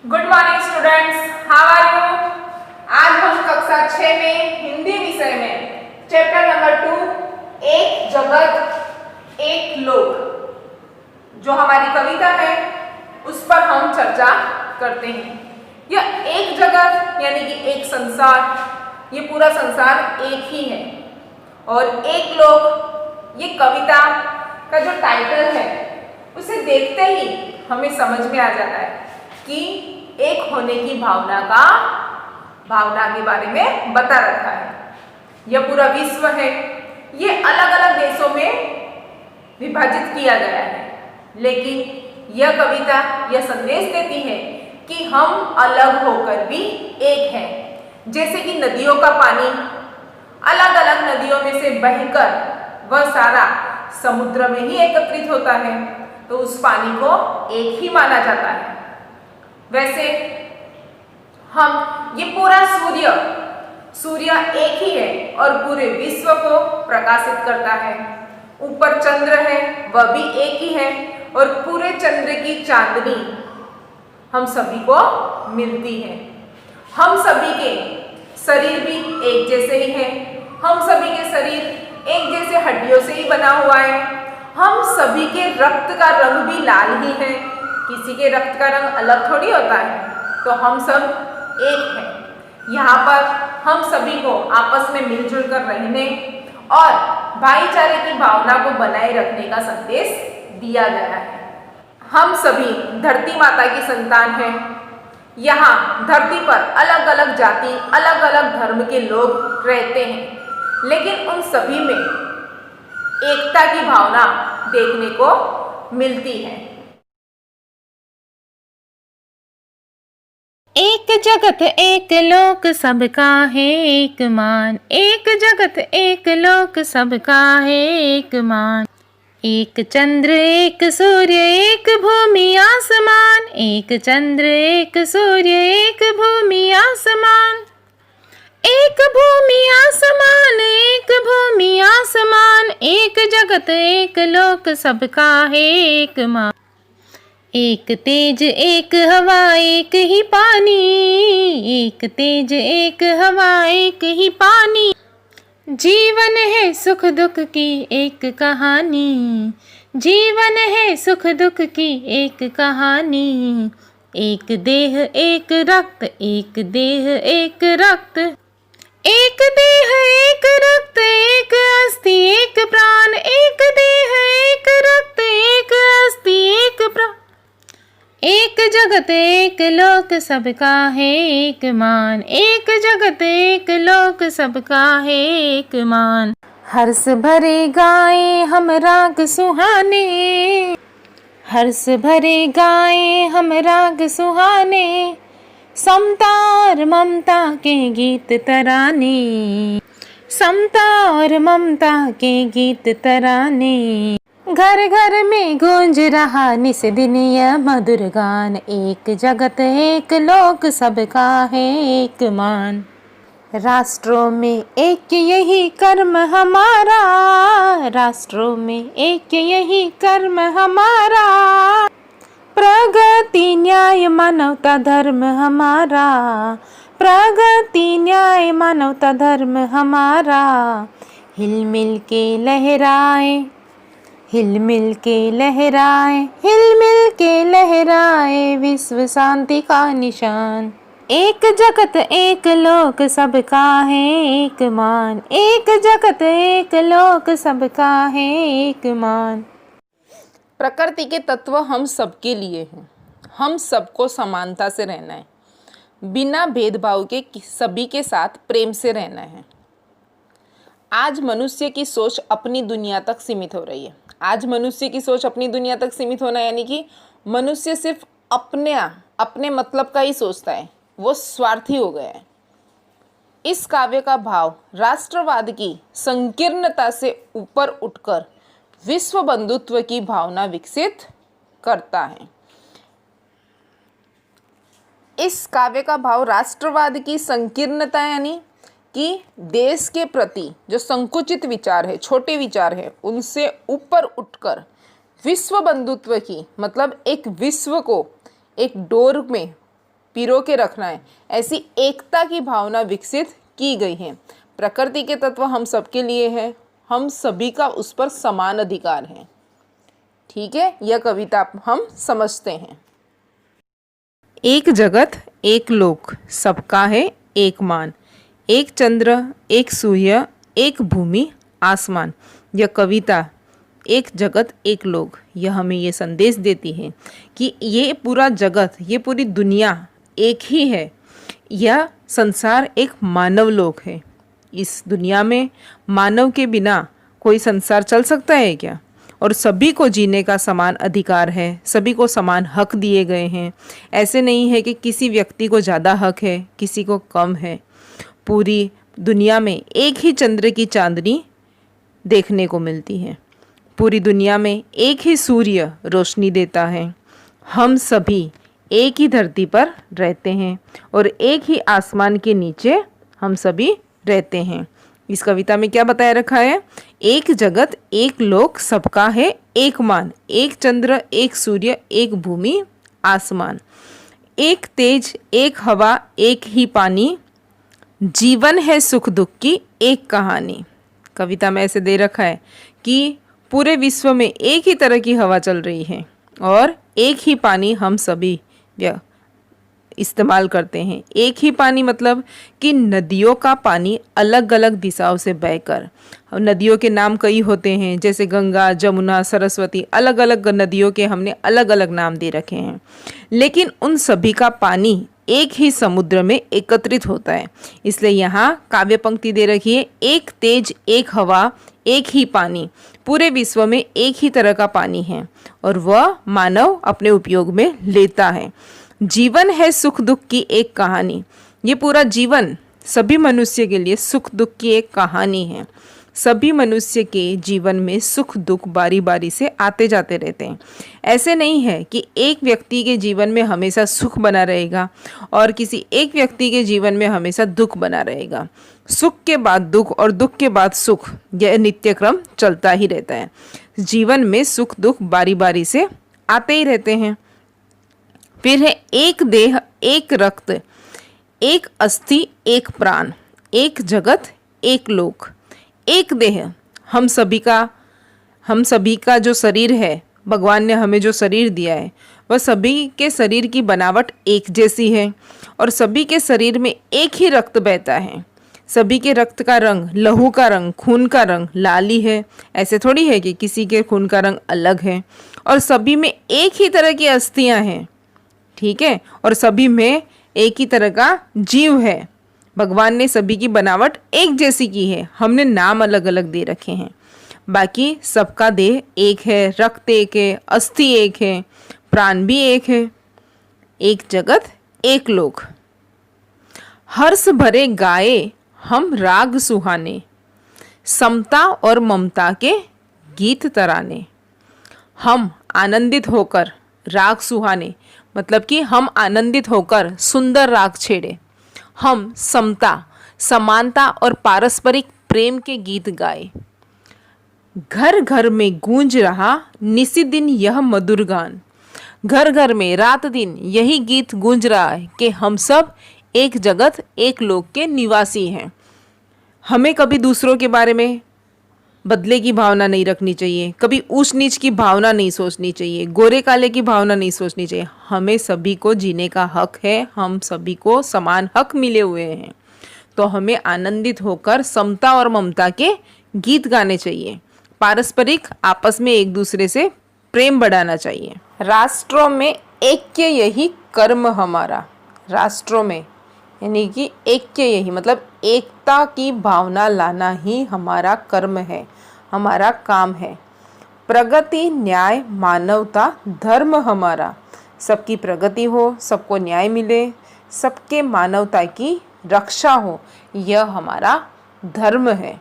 Good morning students, how are you. आज हम कक्षा 6 में हिंदी विषय में चैप्टर नंबर 2 एक जगत एक लोक जो हमारी कविता है उस पर हम चर्चा करते हैं। यह एक जगत यानी कि एक संसार, ये पूरा संसार एक ही है और एक लोक ये कविता का जो टाइटल है उसे देखते ही हमें समझ में आ जाता है कि एक होने की भावना के बारे में बता रखा है। यह पूरा विश्व है, ये अलग अलग देशों में विभाजित किया गया है, लेकिन यह कविता यह संदेश देती है कि हम अलग होकर भी एक हैं। जैसे कि नदियों का पानी अलग अलग नदियों में से बहकर वह सारा समुद्र में ही एकत्रित होता है, तो उस पानी को एक ही माना जाता है। वैसे हम ये पूरा सूर्य एक ही है और पूरे विश्व को प्रकाशित करता है। ऊपर चंद्र है, वह भी एक ही है और पूरे चंद्र की चांदनी हम सभी को मिलती है। हम सभी के शरीर भी एक जैसे ही हैं, हम सभी के शरीर एक जैसे हड्डियों से ही बना हुआ है। हम सभी के रक्त का रंग भी लाल ही है, किसी के रक्त का रंग अलग थोड़ी होता है, तो हम सब एक हैं। यहाँ पर हम सभी को आपस में मिलजुल कर रहने और भाईचारे की भावना को बनाए रखने का संदेश दिया गया है। हम सभी धरती माता की संतान हैं। यहाँ धरती पर अलग अलग जाति, अलग अलग धर्म के लोग रहते हैं, लेकिन उन सभी में एकता की भावना देखने को मिलती है। एक जगत एक लोक सबका है एक मान, एक जगत एक लोक सबका है एक मान। एक चंद्र एक सूर्य एक भूमि आसमान, एक चंद्र एक सूर्य एक भूमि आसमान। एक भूमि आसमान एक भूमि आसमान, एक जगत एक लोक सबका है एक मान। एक तेज एक हवा एक ही पानी, एक तेज एक हवा एक ही पानी। जीवन है सुख दुख की एक कहानी, जीवन है सुख दुख की एक कहानी। एक देह एक रक्त, एक देह एक रक्त, एक देह एक रक्त, एक अस्थि एक प्राण। एक देह एक रक्त, एक अस्थि एक प्राण। एक जगत एक लोक सबका है एक मान, एक जगत एक लोक सबका है एक मान। हर्ष भरे गाए हम राग सुहाने, हर्ष भरे गाए हम राग सुहाने। समता और ममता के गीत तराने, समता और ममता के गीत तराने। घर घर में गूंज रहा निस दिन यह मधुर गान, एक जगत एक लोक सबका है एक मान। राष्ट्रों में एक यही कर्म हमारा, राष्ट्रों में एक यही कर्म हमारा। प्रगति न्याय मानवता धर्म हमारा, प्रगति न्याय मानवता धर्म हमारा। हिल मिल के लहराए, हिल मिल के लहराए, हिल मिल के लहराए विश्व शांति का निशान। एक जगत एक लोक सबका है एक मान, एक जगत एक लोक सबका है एक मान। प्रकृति के तत्व हम सबके लिए हैं, हम सबको समानता से रहना है, बिना भेदभाव के सभी के साथ प्रेम से रहना है। आज मनुष्य की सोच अपनी दुनिया तक सीमित हो रही है। आज मनुष्य की सोच अपनी दुनिया तक सीमित होना यानी कि मनुष्य सिर्फ अपने मतलब का ही सोचता है, वो स्वार्थी हो गया है। इस काव्य का भाव राष्ट्रवाद की संकीर्णता से ऊपर उठकर विश्व बंधुत्व की भावना विकसित करता है। इस काव्य का भाव राष्ट्रवाद की संकीर्णता यानी कि देश के प्रति जो संकुचित विचार है, छोटे विचार है, उनसे ऊपर उठकर विश्व बंधुत्व की मतलब एक विश्व को एक डोर में पिरो के रखना है, ऐसी एकता की भावना विकसित की गई है। प्रकृति के तत्व हम सबके लिए है, हम सभी का उस पर समान अधिकार है। ठीक है, यह कविता हम समझते हैं। एक जगत एक लोक सबका है एक मान, एक चंद्र एक सूर्य एक भूमि आसमान। यह कविता एक जगत एक लोक, यह हमें ये संदेश देती है कि ये पूरा जगत, ये पूरी दुनिया एक ही है। यह संसार एक मानव लोक है। इस दुनिया में मानव के बिना कोई संसार चल सकता है क्या? और सभी को जीने का समान अधिकार है, सभी को समान हक दिए गए हैं। ऐसे नहीं है कि किसी व्यक्ति को ज़्यादा हक है, किसी को कम है। पूरी दुनिया में एक ही चंद्र की चांदनी देखने को मिलती है। पूरी दुनिया में एक ही सूर्य रोशनी देता है। हम सभी एक ही धरती पर रहते हैं और एक ही आसमान के नीचे हम सभी रहते हैं। इस कविता में क्या बताया रखा है? एक जगत एक लोक सबका है एक मान, एक चंद्र एक सूर्य एक भूमि आसमान, एक तेज एक हवा एक ही पानी, जीवन है सुख दुख की एक कहानी। कविता में ऐसे दे रखा है कि पूरे विश्व में एक ही तरह की हवा चल रही है और एक ही पानी हम सभी इस्तेमाल करते हैं। एक ही पानी मतलब कि नदियों का पानी अलग अलग दिशाओं से बहकर, नदियों के नाम कई होते हैं, जैसे गंगा जमुना सरस्वती, अलग अलग नदियों के हमने अलग अलग नाम दे रखे हैं, लेकिन उन सभी का पानी एक ही समुद्र में एकत्रित होता है। इसलिए यहाँ काव्य पंक्ति दे रखी है, एक तेज एक हवा एक ही पानी। पूरे विश्व में एक ही तरह का पानी है और वह मानव अपने उपयोग में लेता है। जीवन है सुख दुख की एक कहानी। ये पूरा जीवन सभी मनुष्य के लिए सुख दुख की एक कहानी है। सभी मनुष्य के जीवन में सुख दुख बारी बारी से आते जाते रहते हैं। ऐसे नहीं है कि एक व्यक्ति के जीवन में हमेशा सुख बना रहेगा और किसी एक व्यक्ति के जीवन में हमेशा दुख बना रहेगा। सुख के बाद दुख और दुख के बाद सुख, यह नित्य क्रम चलता ही रहता है। जीवन में सुख दुख बारी बारी से आते ही रहते हैं। फिर है एक देह एक रक्त एक अस्थि एक प्राण, एक जगत एक लोक। एक देह हम सभी का जो शरीर है, भगवान ने हमें जो शरीर दिया है वह सभी के शरीर की बनावट एक जैसी है और सभी के शरीर में एक ही रक्त बहता है। सभी के रक्त का रंग, लहू का रंग, खून का रंग लाल ही है। ऐसे थोड़ी है कि किसी के खून का रंग अलग है। और सभी में एक ही तरह की अस्थियां हैं, ठीक है, और सभी में एक ही तरह का जीव है। भगवान ने सभी की बनावट एक जैसी की है, हमने नाम अलग अलग दे रखे हैं। बाकी सबका देह एक है, रक्त एक है, अस्थि एक है, प्राण भी एक है। एक जगत एक लोक। हर्ष भरे गाए हम राग सुहाने, समता और ममता के गीत तराने। हम आनंदित होकर राग सुहाने मतलब कि हम आनंदित होकर सुंदर राग छेड़े। हम समता, समानता और पारस्परिक प्रेम के गीत गाए। घर घर में गूंज रहा निसी दिन यह मधुर गान। घर घर में रात दिन यही गीत गूंज रहा है कि हम सब एक जगत एक लोक के निवासी हैं। हमें कभी दूसरों के बारे में बदले की भावना नहीं रखनी चाहिए, कभी ऊंच नीच की भावना नहीं सोचनी चाहिए, गोरे काले की भावना नहीं सोचनी चाहिए। हमें सभी को जीने का हक है, हम सभी को समान हक मिले हुए हैं। तो हमें आनंदित होकर समता और ममता के गीत गाने चाहिए। पारस्परिक आपस में एक दूसरे से प्रेम बढ़ाना चाहिए। राष्ट्रों में ऐक्य यही कर्म हमारा। राष्ट्रों में यानी कि ऐक्य यही मतलब एकता की भावना लाना ही हमारा कर्म है, हमारा काम है। प्रगति न्याय मानवता धर्म हमारा। सबकी प्रगति हो, सबको न्याय मिले, सबके मानवता की रक्षा हो, यह हमारा धर्म है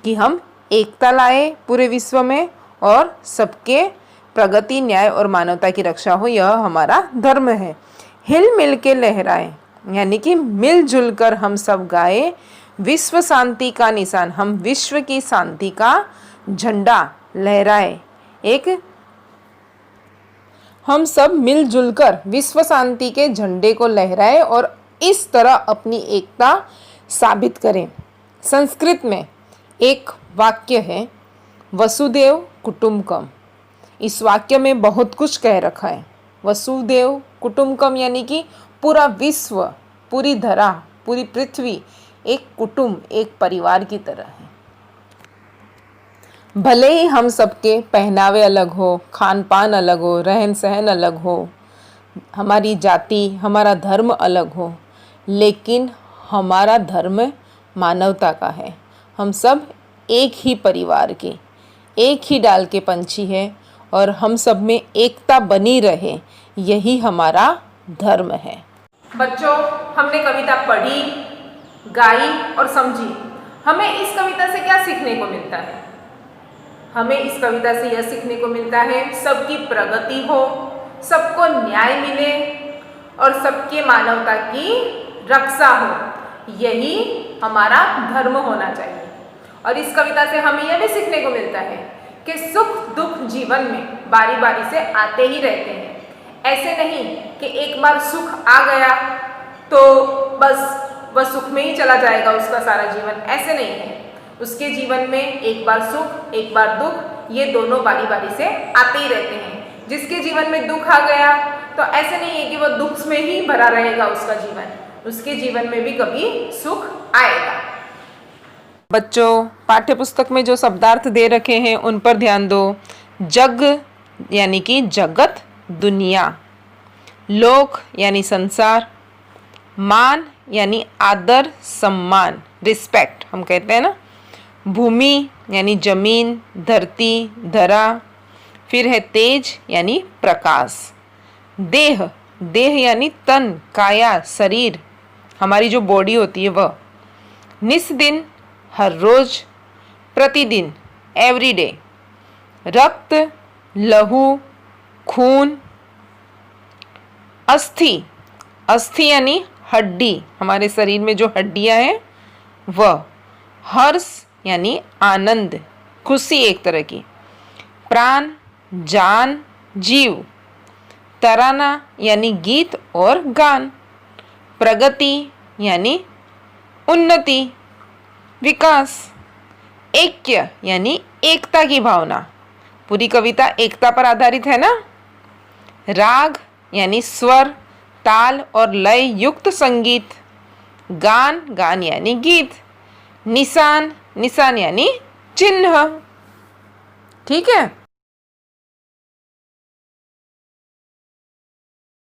कि हम एकता लाए पूरे विश्व में और सबके प्रगति न्याय और मानवता की रक्षा हो, यह हमारा धर्म है। हिल मिल के लहराए यानी कि मिलजुल कर हम सब गाए, विश्व शांति का निशान। हम विश्व की शांति का झंडा लहराए। एक हम सब मिलजुल कर विश्व शांति के झंडे को लहराएं और इस तरह अपनी एकता साबित करें। संस्कृत में एक वाक्य है, वसुदेव कुटुंबकम। इस वाक्य में बहुत कुछ कह रखा है। वसुदेव कुटुंबकम यानी कि पूरा विश्व, पूरी धरा, पूरी पृथ्वी एक कुटुंब, एक परिवार की तरह है। भले ही हम सबके पहनावे अलग हो, खान पान अलग हो, रहन सहन अलग हो, हमारी जाति, हमारा धर्म अलग हो, लेकिन हमारा धर्म मानवता का है। हम सब एक ही परिवार के, एक ही डाल के पंछी है और हम सब में एकता बनी रहे, यही हमारा धर्म है। बच्चों, हमने कविता पढ़ी, गाई और समझी। हमें इस कविता से क्या सीखने को मिलता है? हमें इस कविता से यह सीखने को मिलता है सबकी प्रगति हो, सबको न्याय मिले और सबके मानवता की रक्षा हो। यही हमारा धर्म होना चाहिए। और इस कविता से हमें यह भी सीखने को मिलता है कि सुख दुख जीवन में बारी बारी से आते ही रहते हैं। ऐसे नहीं कि एक बार सुख आ गया तो बस वह सुख में ही चला जाएगा उसका सारा जीवन, ऐसे नहीं है। उसके जीवन में एक बार सुख, एक बार दुख, ये दोनों बारी बारी से आते ही रहते हैं। जिसके जीवन में दुख आ गया तो ऐसे नहीं है कि वह दुख में ही भरा रहेगा उसका जीवन, उसके जीवन में भी कभी सुख आएगा। बच्चों, पाठ्य पुस्तक में जो शब्दार्थ दे रखे हैं उन पर ध्यान दो। जग यानी कि जगत, दुनिया। लोक यानी संसार। मान यानी आदर, सम्मान, रिस्पेक्ट हम कहते हैं ना। भूमि यानी जमीन, धरती, धरा। फिर है तेज यानी प्रकाश। देह, देह यानी तन, काया, शरीर, हमारी जो बॉडी होती है वह। निस्दिन, हर रोज, प्रतिदिन, एवरीडे। रक्त, लहू, खून। अस्थि, अस्थि यानी हड्डी, हमारे शरीर में जो हड्डियां हैं वह। हर्ष यानी आनंद, खुशी एक तरह की। प्राण, जान, जीव। तराना यानी गीत और गान। प्रगति यानी उन्नति, विकास। ऐक्य यानी एकता की भावना। पूरी कविता एकता पर आधारित है ना। राग यानी स्वर, ताल और लय युक्त संगीत। गान, गान यानी गीत। निशान, निशान यानी चिन्ह। ठीक है।